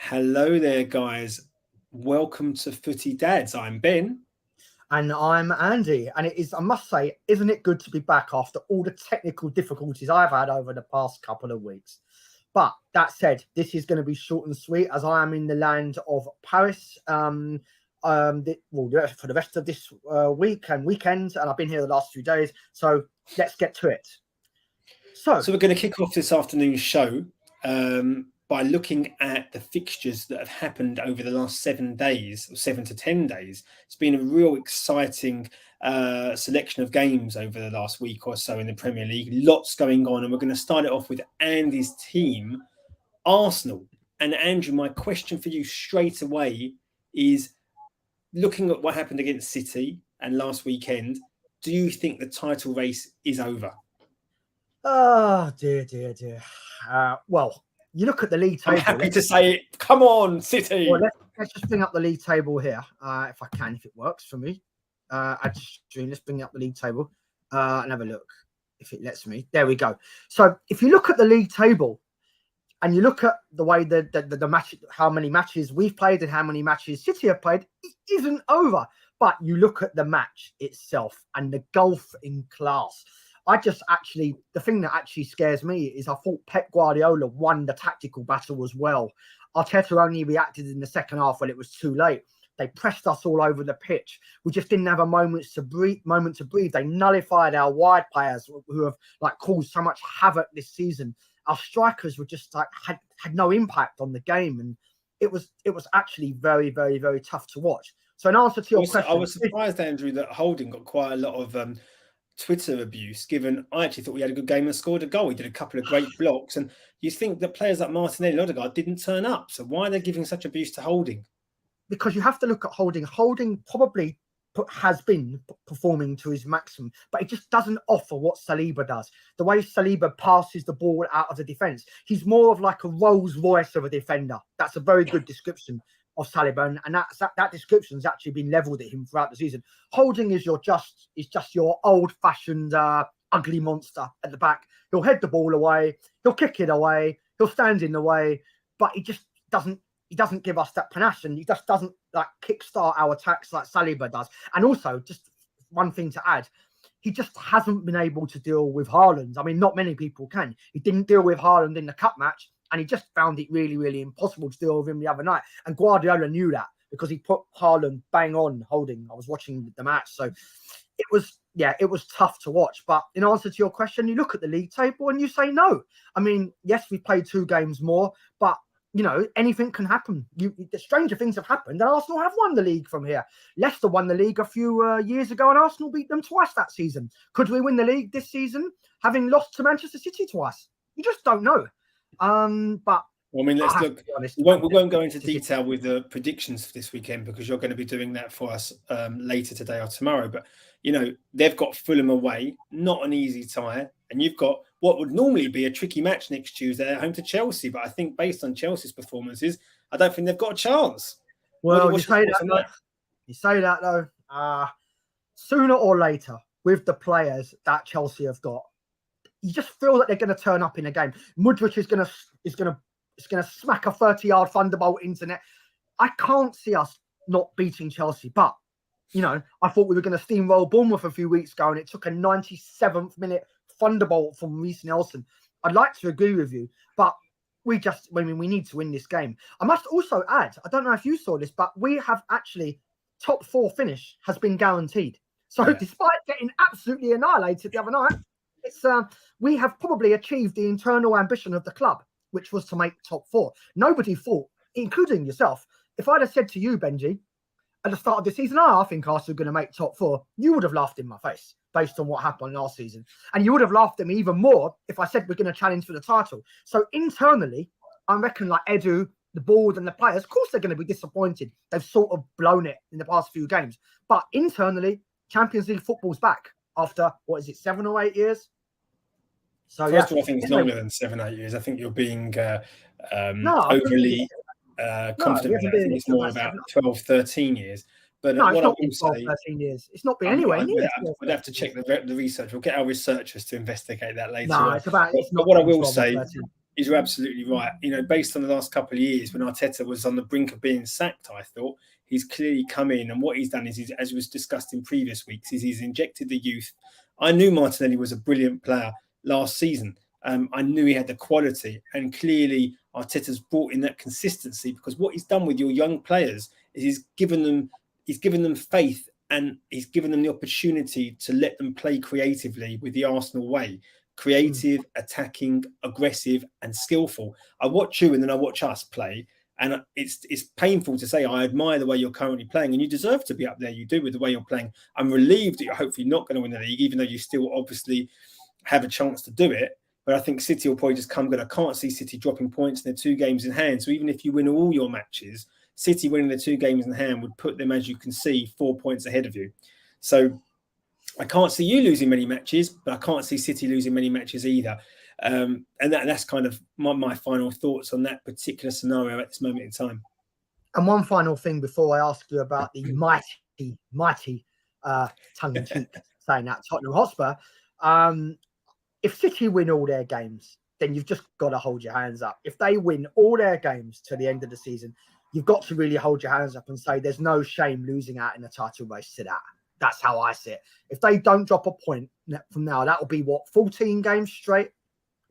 Hello there, guys. Welcome to Footie Dads. I'm Ben. And I'm Andy. And it is, I must say, isn't it good to be back after all the technical difficulties I've had over the past couple of weeks? But that said, this is going to be short and sweet as I am in the land of Paris for the rest of this week and weekend. And I've been here the last few days. So let's get to it. So we're going to kick off this afternoon's show by looking at the fixtures that have happened over the last 7 days, or 7 to 10 days. It's been a real exciting selection of games over the last week or so in the Premier League. Lots going on, and we're going to start it off with Andy's team, Arsenal. And Andrew, my question for you straight away is, looking at what happened against City and last weekend, do you think the title race is over? Oh, dear. Well, you look at the league table. I'm happy to say it. Come on, City. Well, let's just bring up the league table here, if I can, if it works for me. Let's bring up the league table and have a look if it lets me. There we go. So if you look at the league table and you look at the way the match, how many matches we've played and how many matches City have played, it isn't over. But you look at the match itself and the gulf in class. The thing that actually scares me is I thought Pep Guardiola won the tactical battle as well. Arteta only reacted in the second half when it was too late. They pressed us all over the pitch. We just didn't have a moment to breathe. They nullified our wide players who have caused so much havoc this season. Our strikers were just had no impact on the game, and it was actually very, very, very tough to watch. So in answer to your question, I was surprised, Andrew, that Holding got quite a lot of Twitter abuse, given I actually thought we had a good game and scored a goal. We did a couple of great blocks, and you think that players like Martinelli and Odegaard didn't turn up. So why are they giving such abuse to Holding? Because you have to look at Holding. Holding probably has been performing to his maximum, but it just doesn't offer what Saliba does. The way Saliba passes the ball out of the defence, he's more of like a Rolls Royce of a defender. That's a very good description of Saliba, and that description has actually been levelled at him throughout the season. Holding is just your old-fashioned ugly monster at the back. He'll head the ball away, he'll kick it away, he'll stand in the way, but he just doesn't. He doesn't give us that panache, and he just doesn't kickstart our attacks like Saliba does. And also, just one thing to add, he just hasn't been able to deal with Haaland. I mean, not many people can. He didn't deal with Haaland in the cup match, and he just found it really, really impossible to deal with him the other night. And Guardiola knew that because he put Haaland bang on Holding. I was watching the match, so it was tough to watch. But in answer to your question, you look at the league table and you say no. I mean, yes, we played 2 games more, but anything can happen. The stranger things have happened, and Arsenal have won the league from here. Leicester won the league a few years ago, and Arsenal beat them twice that season. Could we win the league this season, having lost to Manchester City twice? You just don't know. But well, I mean, let's look. We won't go into detail with the predictions for this weekend because you're going to be doing that for us later today or tomorrow. But they've got Fulham away, not an easy tie, and you've got what would normally be a tricky match next Tuesday at home to Chelsea. But I think based on Chelsea's performances, I don't think they've got a chance. Well, you say that though. Sooner or later, with the players that Chelsea have got, you just feel that they're going to turn up in a game. Mudryk is going to smack a 30-yard thunderbolt into net. I can't see us not beating Chelsea, but I thought we were going to steamroll Bournemouth a few weeks ago, and it took a 97th minute thunderbolt from Reece Nelson. I'd like to agree with you, but we need to win this game. I must also add, I don't know if you saw this, but we have actually top 4 finish has been guaranteed. So despite getting absolutely annihilated the other night, we have probably achieved the internal ambition of the club, which was to make top 4. Nobody thought, including yourself, if I'd have said to you, Benji, at the start of the season, I think Arsenal are going to make top 4, you would have laughed in my face based on what happened last season. And you would have laughed at me even more if I said we're going to challenge for the title. So internally, I reckon Edu, the board and the players, of course they're going to be disappointed. They've sort of blown it in the past few games. But internally, Champions League football's back after, 7 or 8 years? So First of all, I think it's longer than 7 or 8 years. I think you're being overly confident. I think it's more about 12, 13 years. But no, what it's not I will 12, say, 13 years. It's not been anywhere near. We'd have to check the research. We'll get our researchers to investigate that later. No, it's about. It's not what I will say, You're absolutely right. Based on the last couple of years when Arteta was on the brink of being sacked, I thought he's clearly come in, and what he's done is, as was discussed in previous weeks, is he's injected the youth. I knew Martinelli was a brilliant player last season. I knew he had the quality, and clearly Arteta's brought in that consistency, because what he's done with your young players is he's given them faith, and he's given them the opportunity to let them play creatively with the Arsenal way. Creative, attacking, aggressive, and skillful. I watch you and then I watch us play, and it's painful to say I admire the way you're currently playing, and you deserve to be up there. You do, with the way you're playing. I'm relieved that you're hopefully not going to win the league, even though you still obviously have a chance to do it. But I think City will probably just come good. I can't see City dropping points in their 2 games in hand. So even if you win all your matches, City winning the 2 games in hand would put them, as you can see, 4 points ahead of you. So I can't see you losing many matches, but I can't see City losing many matches either. And that's kind of my final thoughts on that particular scenario at this moment in time. And one final thing before I ask you about the mighty tongue-in-cheek saying that Tottenham Hotspur. If City win all their games, then you've just got to hold your hands up. If they win all their games to the end of the season, you've got to really hold your hands up and say there's no shame losing out in the title race to that. That's how I see it. If they don't drop a point from now, that will be 14 games straight.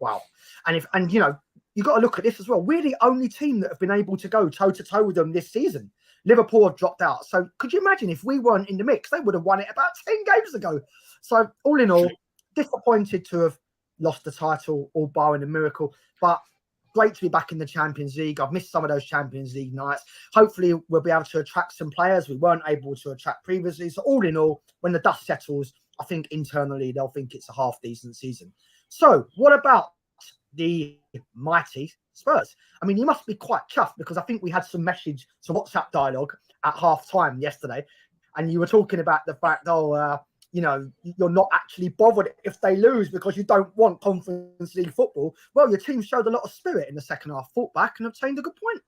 Wow. And you've got to look at this as well. We're the only team that have been able to go toe to toe with them this season. Liverpool have dropped out. So could you imagine if we weren't in the mix, they would have won it about 10 games ago. So all in all, disappointed to have lost the title, all barring a miracle, but great to be back in the Champions League. I've missed some of those Champions League nights. Hopefully, we'll be able to attract some players we weren't able to attract previously. So all in all, when the dust settles, I think internally they'll think it's a half-decent season. So what about the mighty Spurs? I mean, you must be quite chuffed, because I think we had some some WhatsApp dialogue at half-time yesterday, and you were talking about the fact, you're not actually bothered if they lose because you don't want Conference League football. Well, your team showed a lot of spirit in the second half, fought back and obtained a good point.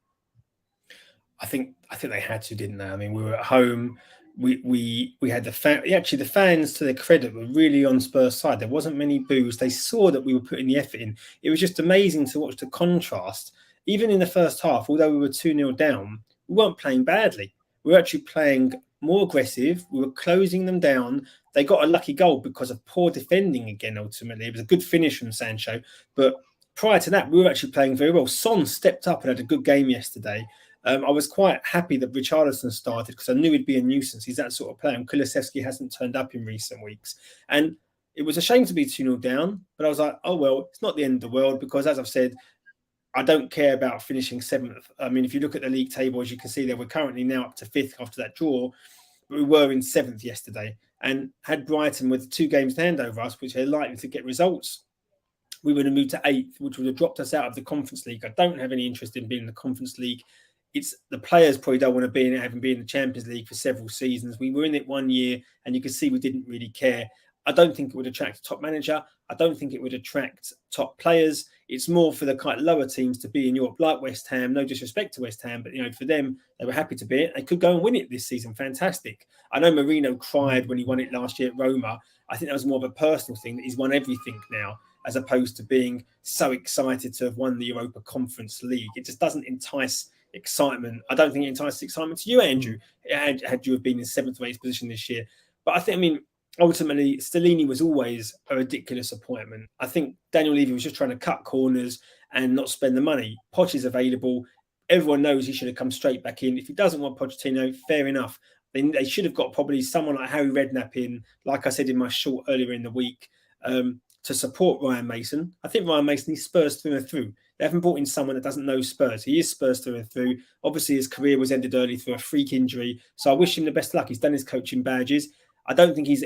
I think they had to, didn't they? I mean, we were at home. We had the fans, to their credit, were really on Spurs' side. There wasn't many boos. They saw that we were putting the effort in. It was just amazing to watch the contrast. Even in the first half, although we were 2-0 down, we weren't playing badly. We were actually playing more aggressive. We were closing them down. They got a lucky goal because of poor defending again, ultimately. It was a good finish from Sancho. But prior to that, we were actually playing very well. Son stepped up and had a good game yesterday. I was quite happy that Richarlison started, because I knew he'd be a nuisance. He's that sort of player. And Kulusevski hasn't turned up in recent weeks. And it was a shame to be 2-0 down. But I was like, oh, well, it's not the end of the world, because, as I've said, I don't care about finishing 7th. I mean, if you look at the league table, as you can see there, we're currently now up to 5th after that draw. But we were in 7th yesterday. And had Brighton with 2 games to hand over us, which are likely to get results, we would have moved to 8th, which would have dropped us out of the Conference League. I don't have any interest in being in the Conference League. It's the players probably don't want to be in it, having been in the Champions League for several seasons. We were in it 1 year, and you can see we didn't really care. I don't think it would attract a top manager. I don't think it would attract top players. It's more for the kind of lower teams to be in Europe, like West Ham. No disrespect to West Ham, but for them, they were happy to be it. They could go and win it this season. Fantastic. I know Mourinho cried when he won it last year at Roma. I think that was more of a personal thing, that he's won everything now, as opposed to being so excited to have won the Europa Conference League. It just doesn't entice excitement. I don't think it entices excitement to you, Andrew, had you have been in 7th or 8th position this year. But ultimately, Stellini was always a ridiculous appointment. I think Daniel Levy was just trying to cut corners and not spend the money. Poch is available. Everyone knows he should have come straight back in. If he doesn't want Pochettino, fair enough. Then they should have got probably someone like Harry Redknapp in, like I said in my short earlier in the week, to support Ryan Mason. I think Ryan Mason is Spurs through and through. They haven't brought in someone that doesn't know Spurs. He is Spurs through and through. Obviously, his career was ended early through a freak injury. So I wish him the best luck. He's done his coaching badges. I don't think he's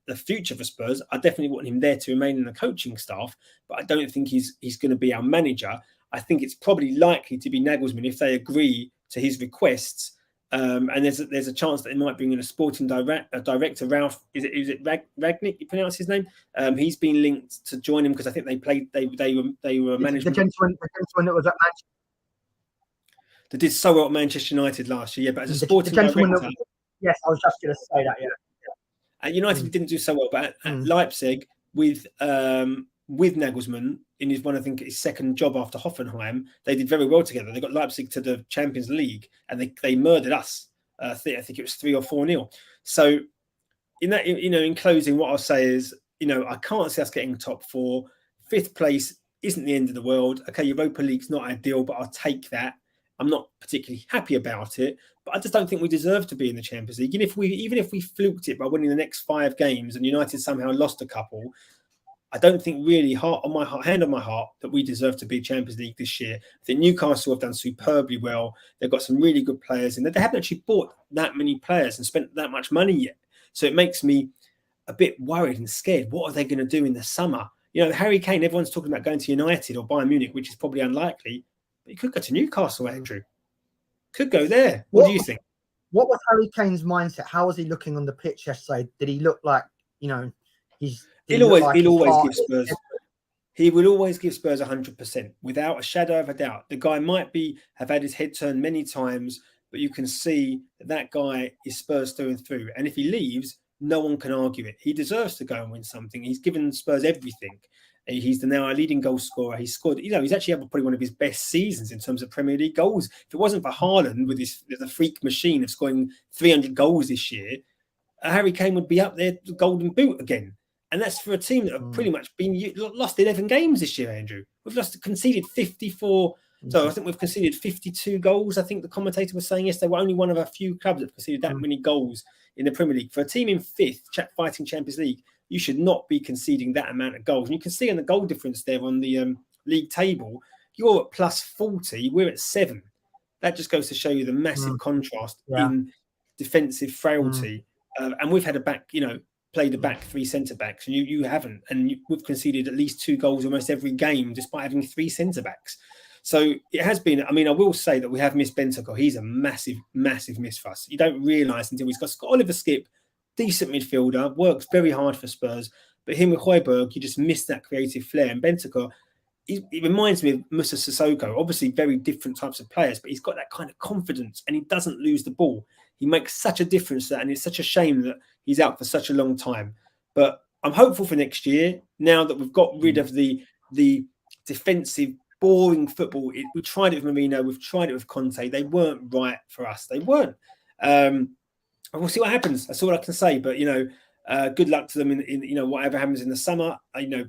the future for Spurs. I definitely want him there to remain in the coaching staff, but I don't think he's going to be our manager. I think it's probably likely to be Nagelsmann if they agree to his requests. And there's a chance that they might bring in a sporting director, Ralph. Is it Ragnick? You pronounce his name? He's been linked to join him because I think they played. They were management. The gentleman that was at Manchester. They did so well at Manchester United last year, but as a sporting director. Yes, I was just going to say that. Yeah. At United, he didn't do so well, but at Leipzig, with with Nagelsmann in his I think his second job after Hoffenheim, they did very well together. They got Leipzig to the Champions League, and they murdered us. I think it was 3 or 4-0. So in that, in closing, what I'll say is, I can't see us getting top 4. 5th place isn't the end of the world. Okay, Europa League's not ideal, but I'll take that. I'm not particularly happy about it, but I just don't think we deserve to be in the Champions League. Even if we fluked it by winning the next 5 games and United somehow lost a couple, I don't think really hand on my heart that we deserve to be Champions League this year. I think Newcastle have done superbly well. They've got some really good players in there. They haven't actually bought that many players and spent that much money yet. So it makes me a bit worried and scared. What are they going to do in the summer? Harry Kane, everyone's talking about going to United or Bayern Munich, which is probably unlikely. But he could go to Newcastle, Andrew. Could go there. What do you think? What was Harry Kane's mindset? How was he looking on the pitch yesterday? Did he look like, He'll always give Spurs. He will always give Spurs 100%, without a shadow of a doubt. The guy might have had his head turned many times, but you can see that guy is Spurs through and through. And if he leaves, no one can argue it. He deserves to go and win something. He's given Spurs everything. He's now a leading goal scorer. He's scored, he's actually had probably one of his best seasons in terms of Premier League goals. If it wasn't for Haaland with the freak machine of scoring 300 goals this year, Harry Kane would be up there, the golden boot again. And that's for a team that have pretty much lost 11 games this year, Andrew. We've conceded 54. So I think we've conceded 52 goals. I think the commentator was saying yesterday we're only one of a few clubs that have conceded that many goals in the Premier League. For a team in 5th, fighting Champions League, you should not be conceding that amount of goals. And you can see in the goal difference there on the league table, you're at plus 40, we're at 7. That just goes to show you the massive contrast in defensive frailty. And we've had played a back 3 centre-backs, and you haven't. And we've conceded at least 2 goals almost every game, despite having 3 centre-backs. So it has been, I will say that we have missed Bentancur. He's a massive, massive miss for us. You don't realise until he's got Oliver Skipp, decent midfielder, works very hard for Spurs. But him with Højbjerg, you just miss that creative flair. And Bentancur, he reminds me of Moussa Sissoko. Obviously, very different types of players, but he's got that kind of confidence and he doesn't lose the ball. He makes such a difference and it's such a shame that he's out for such a long time. But I'm hopeful for next year, now that we've got rid of the defensive, boring football. We tried it with Mourinho, we've tried it with Conte. They weren't right for us. They weren't. We'll see what happens. That's all I can say. But, good luck to them in whatever happens in the summer.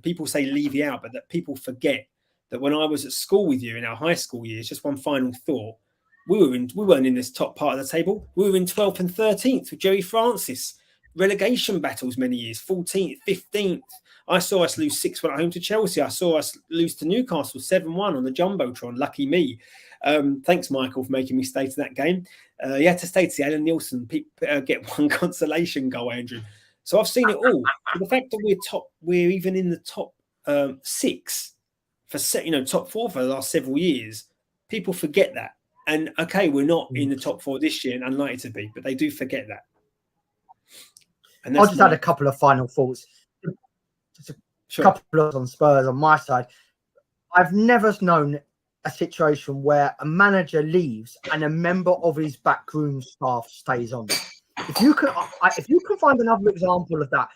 People say Levy out, but that people forget that when I was at school with you in our high school years, just one final thought, we weren't in this top part of the table. We were in 12th and 13th with Jerry Francis. Relegation battles many years, 14th, 15th. I saw us lose 6-1 at home to Chelsea. I saw us lose to Newcastle 7-1 on the Jumbotron. Lucky me. Thanks, Michael, for making me stay to that game. You had to stay to see Alan Nielsen get one consolation goal, Andrew. So I've seen it all. But the fact that we're even in the top 6 for top 4 for the last several years, people forget that. And okay, we're not in the top 4 this year and unlikely to be, but they do forget that. And I just had a couple of final thoughts. Just a couple of on Spurs on my side. I've never known a situation where a manager leaves and a member of his backroom staff stays on. If you can find another example of that,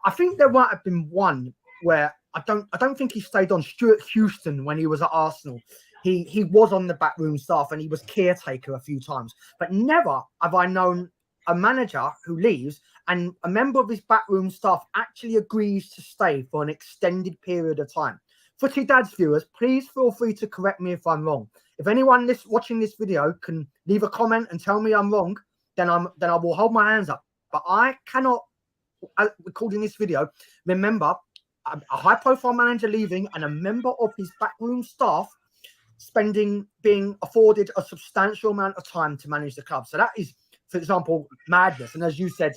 I think there might have been one where I don't think he stayed on. Stuart Houston, when he was at Arsenal, he was on the backroom staff and he was caretaker a few times. But never have I known a manager who leaves and a member of his backroom staff actually agrees to stay for an extended period of time. Footy Dad's viewers, please feel free to correct me if I'm wrong. If anyone watching this video can leave a comment and tell me I'm wrong, then I will hold my hands up. But I cannot, recording this video, remember a high-profile manager leaving and a member of his backroom staff being afforded a substantial amount of time to manage the club. So that is, for example, madness. And as you said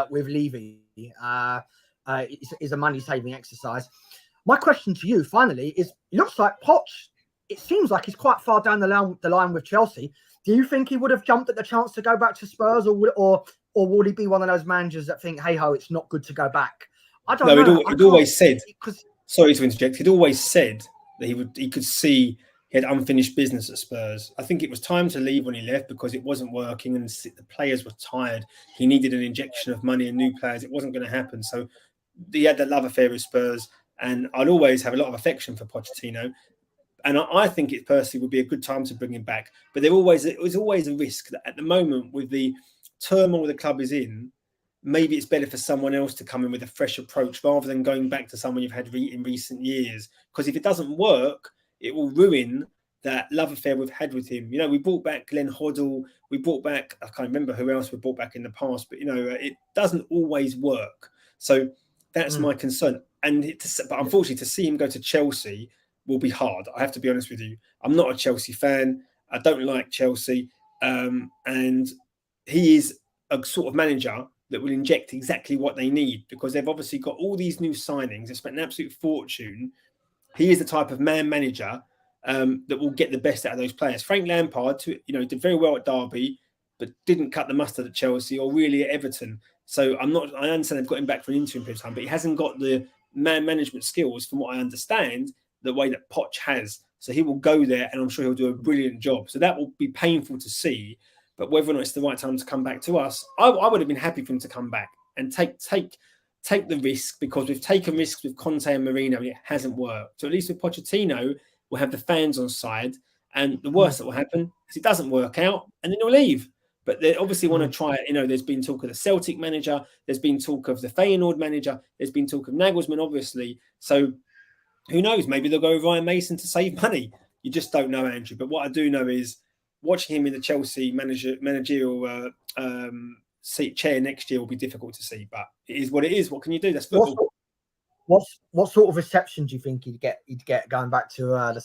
with Levy, is a money-saving exercise. My question to you, finally, is: it looks like Poch. It seems like he's quite far down the line with Chelsea. Do you think he would have jumped at the chance to go back to Spurs, or would he be one of those managers that think, "Hey ho, it's not good to go back"? I don't know. He'd always said. Sorry to interject. He'd always said that he could see he had unfinished business at Spurs. I think it was time to leave when he left because it wasn't working and the players were tired. He needed an injection of money and new players. It wasn't going to happen. So he had that love affair with Spurs. and I'll always have a lot of affection for Pochettino. And I think it personally would be a good time to bring him back. But it was always a risk that at the moment, with the turmoil the club is in, maybe it's better for someone else to come in with a fresh approach rather than going back to someone you've had in recent years. Because if it doesn't work, it will ruin that love affair we've had with him. You know, we brought back Glenn Hoddle. We brought back, I can't remember who else we brought back in the past, but, you know, it doesn't always work. So that's my concern. But unfortunately, to see him go to Chelsea will be hard. I have to be honest with you. I'm not a Chelsea fan. I don't like Chelsea. And he is a sort of manager that will inject exactly what they need, because they've obviously got all these new signings. They've spent an absolute fortune. He is the type of manager that will get the best out of those players. Frank Lampard, did very well at Derby, but didn't cut the mustard at Chelsea or really at Everton. So I understand they've got him back for an interim period of time, but he hasn't got the management skills, from what I understand, the way that Poch has. So he will go there, and I'm sure he'll do a brilliant job. So that will be painful to see. But whether or not it's the right time to come back to us, I would have been happy for him to come back and take the risk, because we've taken risks with Conte and Mourinho and it hasn't worked. So at least with Pochettino, we'll have the fans on side. And the worst that will happen is it doesn't work out, and then he'll leave. But they obviously want to try it. You know, there's been talk of the Celtic manager. There's been talk of the Feyenoord manager. There's been talk of Nagelsmann, obviously. So who knows? Maybe they'll go with Ryan Mason to save money. You just don't know, Andrew. But what I do know is watching him in the Chelsea managerial chair next year will be difficult to see. But it is what it is. What can you do? That's football. What sort of reception do you think he'd get going back to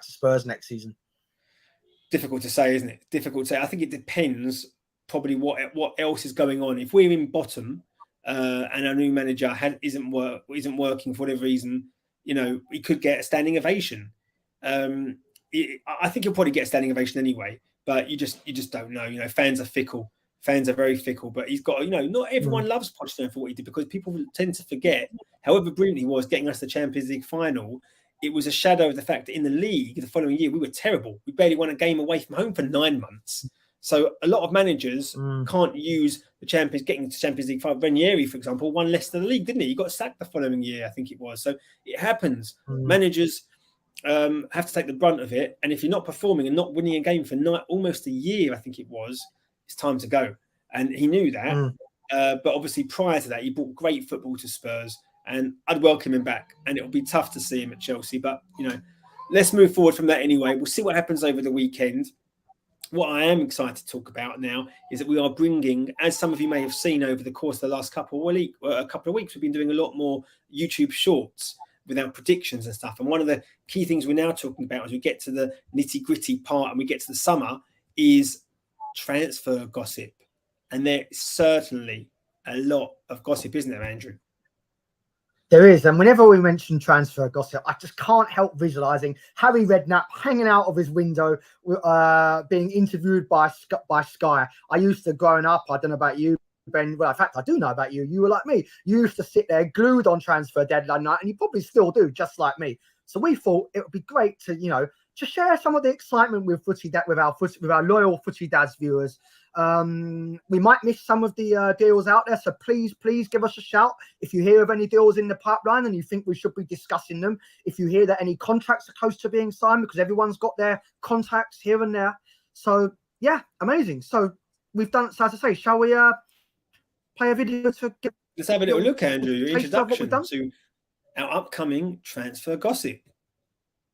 Spurs next season? Difficult to say, isn't it? Difficult to say. I think it depends probably what else is going on. If we're in bottom and our new manager isn't working for whatever reason, you know, he could get a standing ovation. I think he'll probably get a standing ovation anyway, but you just don't know. You know, fans are fickle. Fans are very fickle, but he's got, you know, not everyone loves Pochettino for what he did, because people tend to forget, however brilliant he was getting us the Champions League final, it was a shadow of the fact that in the league the following year we were terrible. We barely won a game away from home for 9 months. So a lot of managers can't use getting to Champions League final. Ranieri, for example, won Leicester the league, didn't he? He got sacked the following year, I think it was. So it happens. Managers have to take the brunt of it. And if you're not performing and not winning a game for almost a year, I think it was, it's time to go. And he knew that. But obviously prior to that, he brought great football to Spurs, and I'd welcome him back. And it'll be tough to see him at Chelsea. But, you know, let's move forward from that anyway. We'll see what happens over the weekend. What I am excited to talk about now is that we are bringing, as some of you may have seen over the course of the last couple of weeks, we've been doing a lot more YouTube shorts with our predictions and stuff. And one of the key things we're now talking about as we get to the nitty-gritty part and we get to the summer is transfer gossip. And there's certainly a lot of gossip, isn't there, Andrew? There is, and whenever we mention transfer gossip, I just can't help visualising Harry Redknapp hanging out of his window, being interviewed by Sky. I used to, growing up, I don't know about you, Ben, well, in fact, I do know about you. You were like me. You used to sit there glued on transfer deadline night, and you probably still do, just like me. So we thought it would be great to, you know, to share some of the excitement with our loyal Footie Dads viewers. We might miss some of the deals out there, so please give us a shout if you hear of any deals in the pipeline and you think we should be discussing them. If you hear that any contracts are close to being signed, because everyone's got their contacts here and there. So yeah, amazing. So we've done, so as I say, shall we play a video to get? Let's have a little look, Andrew. Your introduction to our upcoming transfer gossip.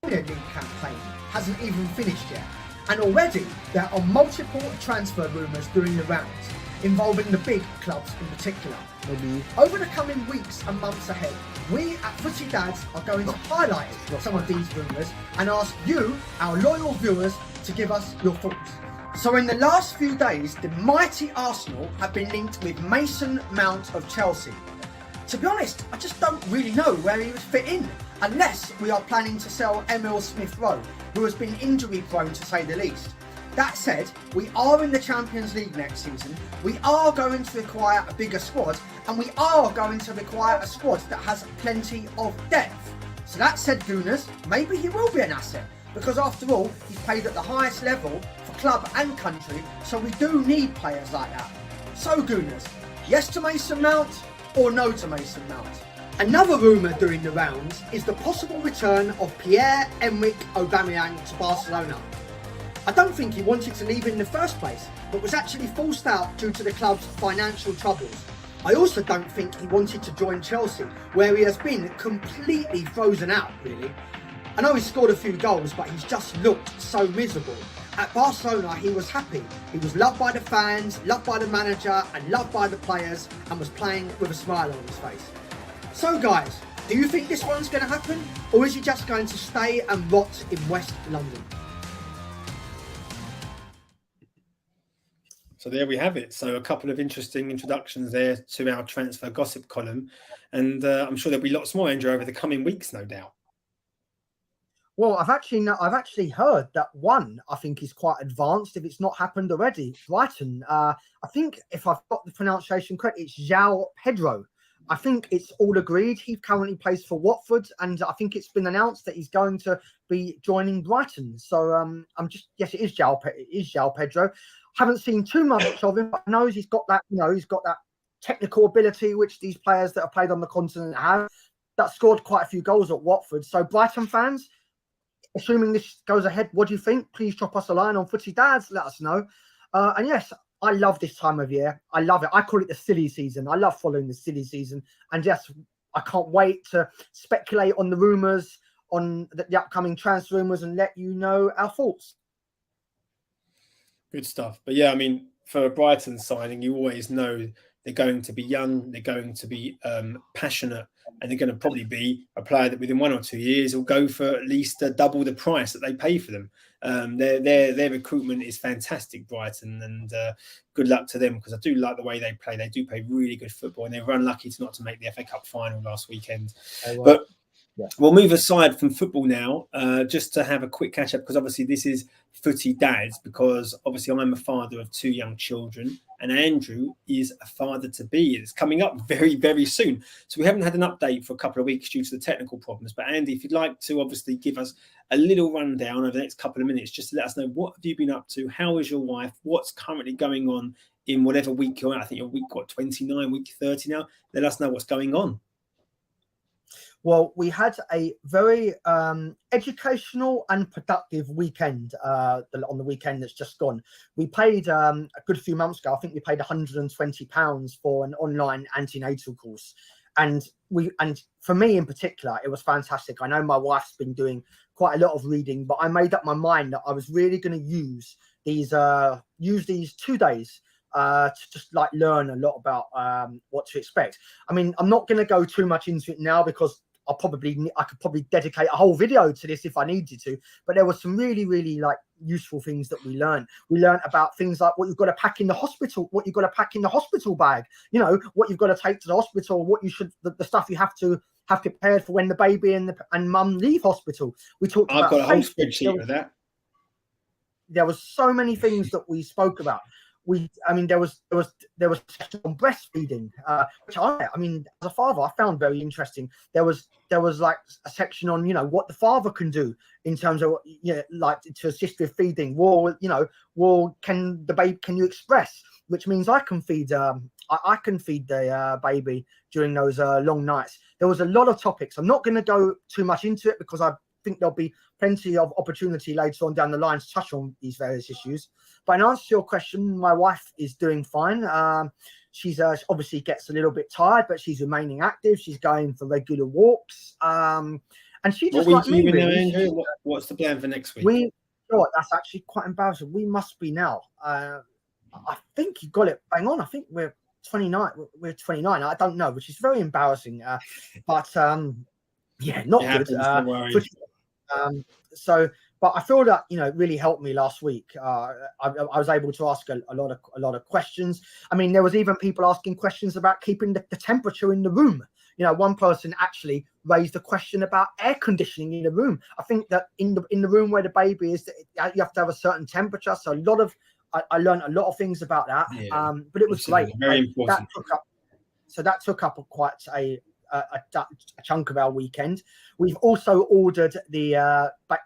The league campaign hasn't even finished yet, and already there are multiple transfer rumours doing the rounds, involving the big clubs in particular. Over the coming weeks and months ahead, we at Footie Dads are going to highlight some of these rumours and ask you, our loyal viewers, to give us your thoughts. So in the last few days, the mighty Arsenal have been linked with Mason Mount of Chelsea. To be honest, I just don't really know where he would fit in, unless we are planning to sell Emil Smith-Rowe, who has been injury prone to say the least. That said, we are in the Champions League next season, we are going to require a bigger squad, and we are going to require a squad that has plenty of depth. So that said, Gooners, maybe he will be an asset, because after all, he's played at the highest level for club and country, so we do need players like that. So Gooners, yes to Mason Mount, or no to Mason Mount? Another rumour doing the rounds is the possible return of Pierre-Emerick Aubameyang to Barcelona. I don't think he wanted to leave in the first place, but was actually forced out due to the club's financial troubles. I also don't think he wanted to join Chelsea, where he has been completely frozen out, really. I know he scored a few goals, but he's just looked so miserable. At Barcelona, he was happy. He was loved by the fans, loved by the manager, and loved by the players, and was playing with a smile on his face. So guys, do you think this one's going to happen? Or is he just going to stay and rot in West London? So there we have it. So a couple of interesting introductions there to our transfer gossip column. And I'm sure there'll be lots more, Andrew, over the coming weeks, no doubt. Well, I've actually heard that one I think is quite advanced if it's not happened already. Brighton, I think if I've got the pronunciation correct, it's João Pedro. I think it's all agreed. He currently plays for Watford, and I think it's been announced that he's going to be joining Brighton. So yes, it is João Pedro. Haven't seen too much of him, but I know he's got that, he's got that technical ability which these players that have played on the continent have. That scored quite a few goals at Watford. So Brighton fans, assuming this goes ahead, what do you think? Please drop us a line on Footie Dads. Let us know. And yes, I love this time of year. I love it. I call it the silly season. I love following the silly season. And yes, I can't wait to speculate on the rumours, on the upcoming transfer rumours, and let you know our thoughts. Good stuff. But yeah, I mean, for a Brighton signing, you always know they're going to be young, they're going to be passionate, and they're going to probably be a player that within 1 or 2 years will go for at least double the price that they pay for them. Their recruitment is fantastic, Brighton, and good luck to them, because I do like the way they play. They do play really good football, and they were unlucky not to make the FA Cup final last weekend. But yeah, we'll move aside from football now, just to have a quick catch up, because obviously this is Footie Dads, because obviously I'm a father of 2 young children, and Andrew is a father to be. It's coming up very, very soon. So we haven't had an update for a couple of weeks due to the technical problems. But Andy, if you'd like to obviously give us a little rundown over the next couple of minutes, just to let us know, what have you been up to? How is your wife? What's currently going on in whatever week you're at? I think you're week 29, week 30 now. Let us know what's going on. Well, we had a very educational and productive weekend on the weekend that's just gone. We paid a good few months ago, I think we paid £120 for an online antenatal course. And for me in particular, it was fantastic. I know my wife's been doing quite a lot of reading, but I made up my mind that I was really going to use these 2 days to just like learn a lot about what to expect. I mean, I'm not going to go too much into it now, because I could probably dedicate a whole video to this if I needed to, but there were some really, really like useful things that we learned. We learned about things like what you've got to pack in the hospital, what you've got to pack in the hospital bag, what you've got to take to the hospital, what you should, the stuff you have to have prepared for when the baby and mum leave hospital. We talked about. I've got a whole spreadsheet of that. There was so many things that we spoke about. There was a section on breastfeeding, which as a father, I found very interesting. There was like a section on, what the father can do in terms of, like to assist with feeding. Can you express, which means I can feed the baby during those long nights. There was a lot of topics. I'm not going to go too much into it, because I think there'll be plenty of opportunity later on down the line to touch on these various issues. But in answer to your question, my wife is doing fine. She's obviously gets a little bit tired, but she's remaining active. She's going for regular walks. And she just like me, really. Andrew? What's the plan for next week? That's actually quite embarrassing. We must be now. I think you got it bang on. I think we're 29. We're 29. I don't know, which is very embarrassing. But yeah, not good. Don't worry. But I feel that it really helped me last week. I was able to ask a lot of questions. I mean, there was even people asking questions about keeping the temperature in the room. One person actually raised a question about air conditioning in the room. I think that in the room where the baby is, you have to have a certain temperature. So I learned a lot of things about that. Yeah, but it was great. Very important. That took up quite a chunk of our weekend. We've also ordered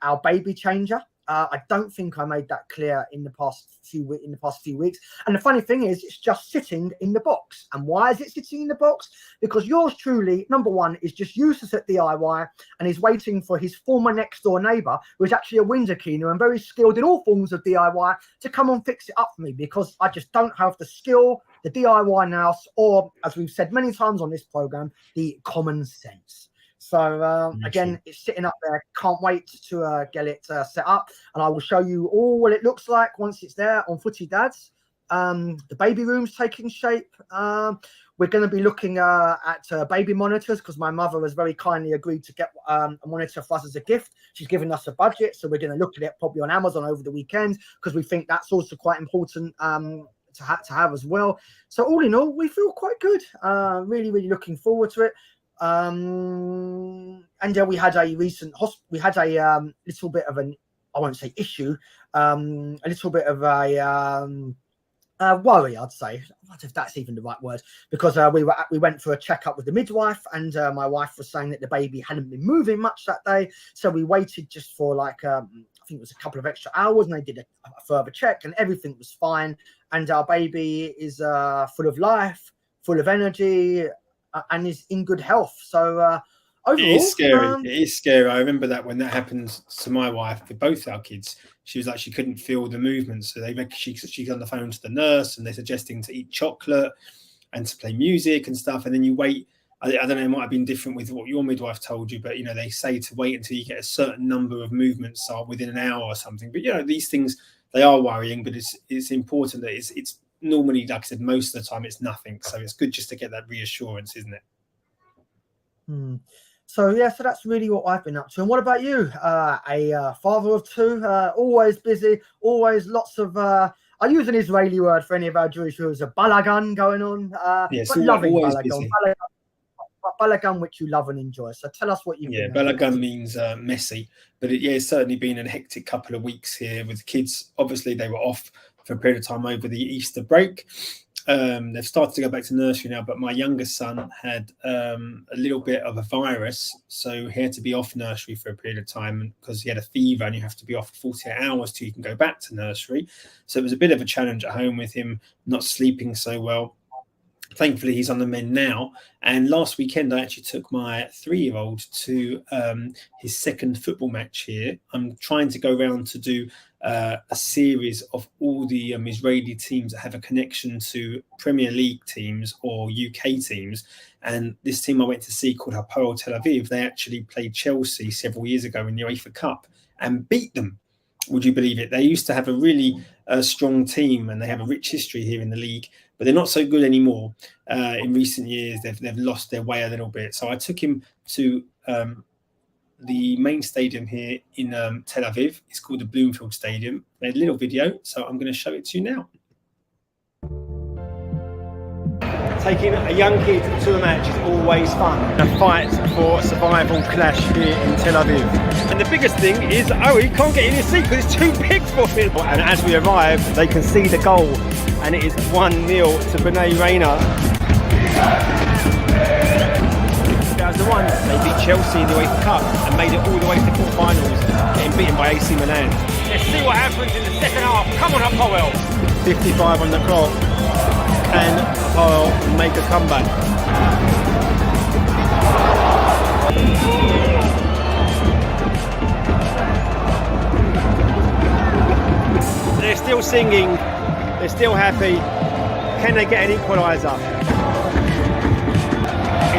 our baby changer, I don't think I made that clear in the past few weeks. And the funny thing is, it's just sitting in the box. And why is it sitting in the box? Because yours truly, number one, is just useless at DIY, and he's waiting for his former next door neighbour, who is actually a window cleaner and very skilled in all forms of DIY, to come and fix it up for me, because I just don't have the skill, the DIY nous, or, as we've said many times on this program, the common sense. So again, it's sitting up there. Can't wait to get it set up, and I will show you all what it looks like once it's there on Footie Dads. The baby room's taking shape. We're going to be looking at baby monitors, because my mother has very kindly agreed to get a monitor for us as a gift. She's given us a budget, so we're going to look at it probably on Amazon over the weekend, because we think that's also quite important to have as well. So all in all, we feel quite good. Really, really looking forward to it. And we had a recent little bit of an, I won't say issue, a little bit of a worry, I'd say. I don't know if that's even the right word, because we went for a checkup with the midwife, and my wife was saying that the baby hadn't been moving much that day, so we waited just for like I think it was a couple of extra hours, and they did a further check, and everything was fine, and our baby is full of life, full of energy, and is in good health. So overall, it is scary. It is scary. I remember that when that happened to my wife with both our kids, she was like, she couldn't feel the movements. So she's on the phone to the nurse, and they're suggesting to eat chocolate and to play music and stuff. And then you wait. I don't know, it might have been different with what your midwife told you, but they say to wait until you get a certain number of movements within an hour or something. But these things, they are worrying, but it's important that it's normally, like I said, most of the time it's nothing. So it's good just to get that reassurance, isn't it? So that's really what I've been up to. And what about you? A father of two, always busy, always lots of I use an Israeli word for any of our Jewish viewers, a balagan going on. But loving balagan, which you love and enjoy. So tell us what you've been. Balagan means messy, but it's certainly been a hectic couple of weeks here with the kids. Obviously, they were off for a period of time over the Easter break. They've started to go back to nursery now, but my youngest son had a little bit of a virus, so he had to be off nursery for a period of time because he had a fever, and you have to be off for 48 hours till you can go back to nursery. So it was a bit of a challenge at home with him not sleeping so well. Thankfully, he's on the mend now. And last weekend, I actually took my 3-year-old to his second football match here. I'm trying to go around to do a series of all the Israeli teams that have a connection to Premier League teams or UK teams. And this team I went to see, called Hapoel Tel Aviv, they actually played Chelsea several years ago in the UEFA Cup and beat them. Would you believe it? They used to have a really strong team, and they have a rich history here in the league, but they're not so good anymore. In recent years, they've lost their way a little bit. So I took him to the main stadium here in Tel Aviv. It's called the Bloomfield Stadium. They had a little video, so I'm going to show it to you now. Taking a young kid to a match is always fun. A fight for survival clash here in Tel Aviv. And the biggest thing is, he can't get in his seat because it's too big for him. And as we arrive, they can see the goal. And it is 1-0 to B'nai Reina. That was the one. They beat Chelsea in the UEFA Cup and made it all the way to the quarterfinals, getting beaten by AC Milan. Let's see what happens in the second half. Come on, Hapoel. 55 on the clock. Can Hapoel make a comeback? They're still singing. They're still happy. Can they get an equaliser?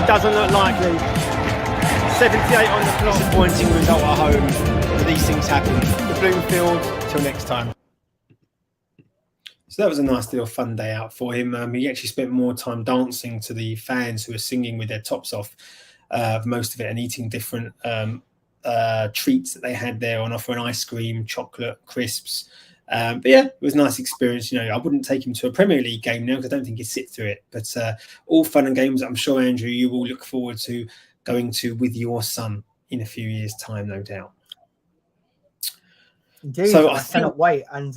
It doesn't look likely. 78 on the clock. Disappointing result at home. But these things happen. The Bloomfield. Till next time. So that was a nice little fun day out for him. He actually spent more time dancing to the fans who were singing with their tops off, most of it, and eating different treats that they had there on offer: ice cream, chocolate, crisps. But it was a nice experience. I wouldn't take him to a Premier League game now because I don't think he'd sit through it. But all fun and games, I'm sure, Andrew, you will look forward to going to with your son in a few years' time, no doubt. Indeed, so I cannot wait. And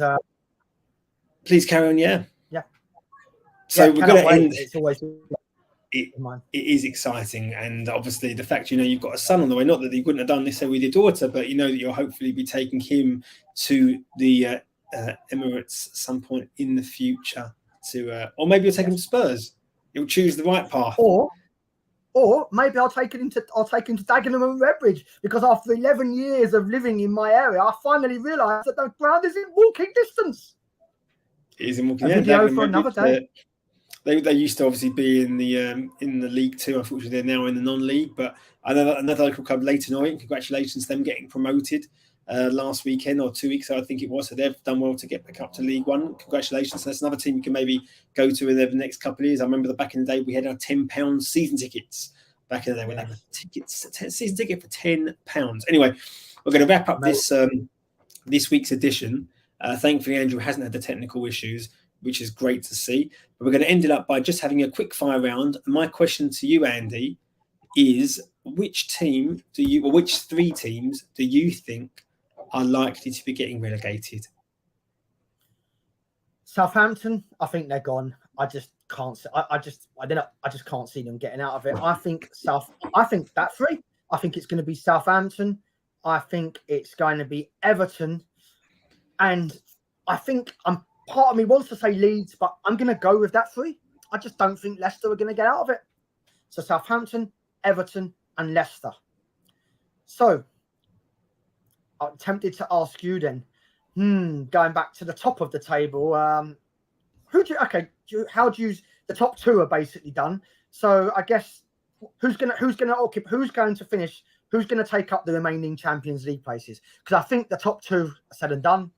please carry on. Yeah. Yeah. So we're going to end. It's always. it is exciting, and obviously the fact you've got a son on the way, not that you wouldn't have done necessarily with your daughter, but that you'll hopefully be taking him to the Emirates at some point in the future or maybe you'll take him to Spurs. You'll choose the right path. Or maybe I'll take him to Dagenham and Redbridge, because after 11 years of living in my area, I finally realised that the ground is in walking distance. It is in walking distance. A video for another day. They used to obviously be in the League Two. Unfortunately, they're now in the non-league. But another local club, Leyton Orient, congratulations to them getting promoted last weekend or 2 weeks ago, I think it was. So they've done well to get back up to League One. Congratulations. So that's another team you can maybe go to in the next couple of years. I remember that back in the day we had our £10 season tickets. Back in the day, we had season ticket for £10. Anyway, we're going to wrap up this week's edition. Thankfully, Andrew hasn't had the technical issues, which is great to see. But we're going to end it up by just having a quick fire round. And my question to you, Andy, is which three teams do you think are likely to be getting relegated? Southampton, I think they're gone. I just can't. I just can't see them getting out of it. I think that three. I think it's going to be Southampton. I think it's going to be Everton, and I think part of me wants to say Leeds, but I'm going to go with that three. I just don't think Leicester are going to get out of it. So Southampton, Everton, and Leicester. So I'm tempted to ask you then, going back to the top of the table, how do you use the top two are basically done. So I guess who's going to finish, who's going to take up the remaining Champions League places? Because I think the top two are said and done.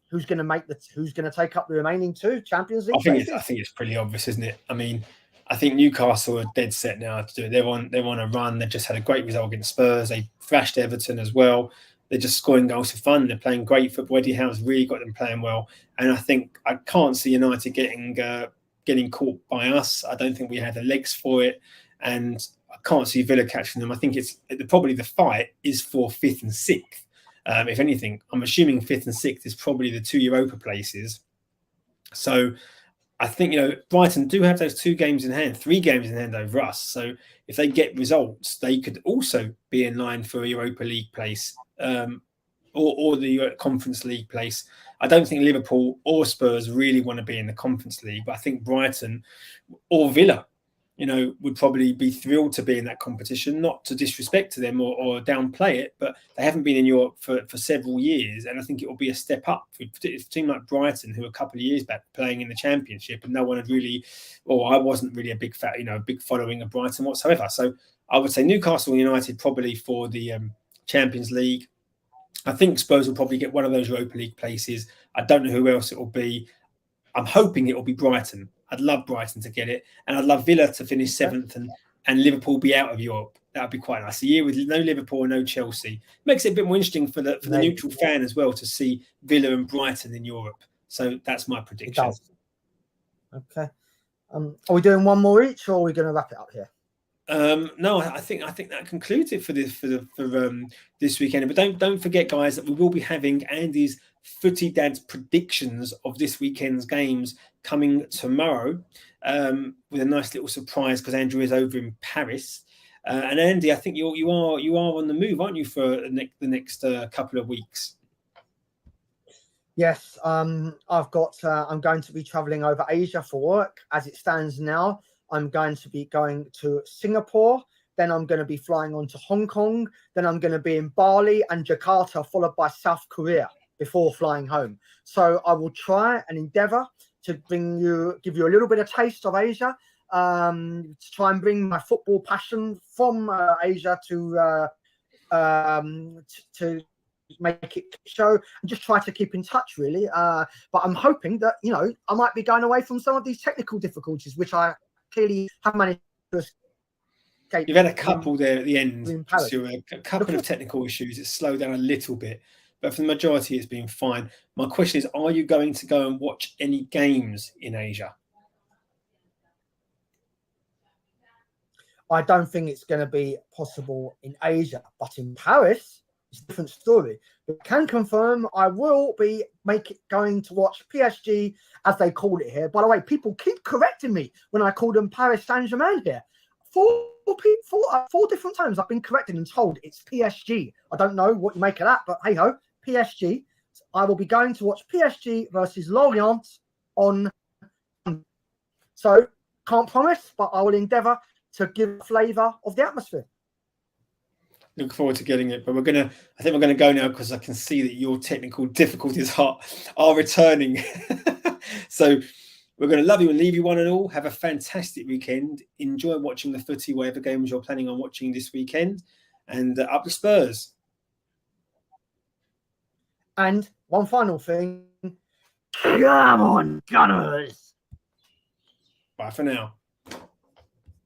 Who's going to take up the remaining two Champions League places? I think it's pretty obvious, isn't it? I mean, I think Newcastle are dead set now to do it. They're on a run. They've just had a great result against Spurs. They thrashed Everton as well. They're just scoring goals for fun. They're playing great football. Eddie Howe's really got them playing well. And I think I can't see United getting caught by us. I don't think we have the legs for it. And I can't see Villa catching them. I think probably the fight is for 5th and 6th. If anything, I'm assuming 5th and 6th is probably the 2 Europa places. So I think, Brighton do have those 3 games in hand over us. So if they get results, they could also be in line for a Europa League place or the Conference League place. I don't think Liverpool or Spurs really want to be in the Conference League, but I think Brighton or Villa, would probably be thrilled to be in that competition, not to disrespect to them or downplay it, but they haven't been in Europe for several years. And I think it will be a step up for a team like Brighton, who a couple of years back playing in the Championship, and no one had really, I wasn't really a big following of Brighton whatsoever. So I would say Newcastle United probably for the Champions League. I think Spurs will probably get one of those Europa League places. I don't know who else it will be. I'm hoping it will be Brighton. I'd love Brighton to get it, and I'd love Villa to finish 7th and Liverpool be out of Europe. That would be quite nice. A year with no Liverpool and no Chelsea makes it a bit more interesting for the neutral fan as well to see Villa and Brighton in Europe. So that's my prediction. Okay. Are we doing one more each, or are we going to wrap it up here? No, I think that concludes it for this weekend. But don't forget, guys, that we will be having Andy's Footy Dad's predictions of this weekend's games coming tomorrow, with a nice little surprise because Andrew is over in Paris. And Andy, I think you are on the move, aren't you, for the next couple of weeks? Yes, I'm going to be traveling over Asia for work. As it stands now, I'm going to be going to Singapore. Then I'm going to be flying on to Hong Kong. Then I'm going to be in Bali and Jakarta, followed by South Korea before flying home. So I will try and endeavor to give you a little bit of taste of Asia, to try and bring my football passion from Asia to make it show, and just try to keep in touch, really. But I'm hoping that, I might be going away from some of these technical difficulties, which I clearly have managed to escape. You've had a couple there at the end, a couple of technical issues. It's slowed down a little bit, but for the majority, it's been fine. My question is, are you going to go and watch any games in Asia? I don't think it's going to be possible in Asia, but in Paris, it's a different story. But I can confirm I will be going to watch PSG, as they call it here. By the way, people keep correcting me when I call them Paris Saint-Germain here. Four different times I've been corrected and told it's PSG. I don't know what you make of that, but hey ho, PSG. I will be going to watch PSG versus Lorient on. So can't promise, but I will endeavour to give a flavour of the atmosphere. Look forward to getting it, but I think we're gonna go now because I can see that your technical difficulties are returning. So we're going to love you and leave you one and all. Have a fantastic weekend. Enjoy watching the footy, whatever games you're planning on watching this weekend. And up the Spurs. And one final thing. Come on, Gunners. Bye for now.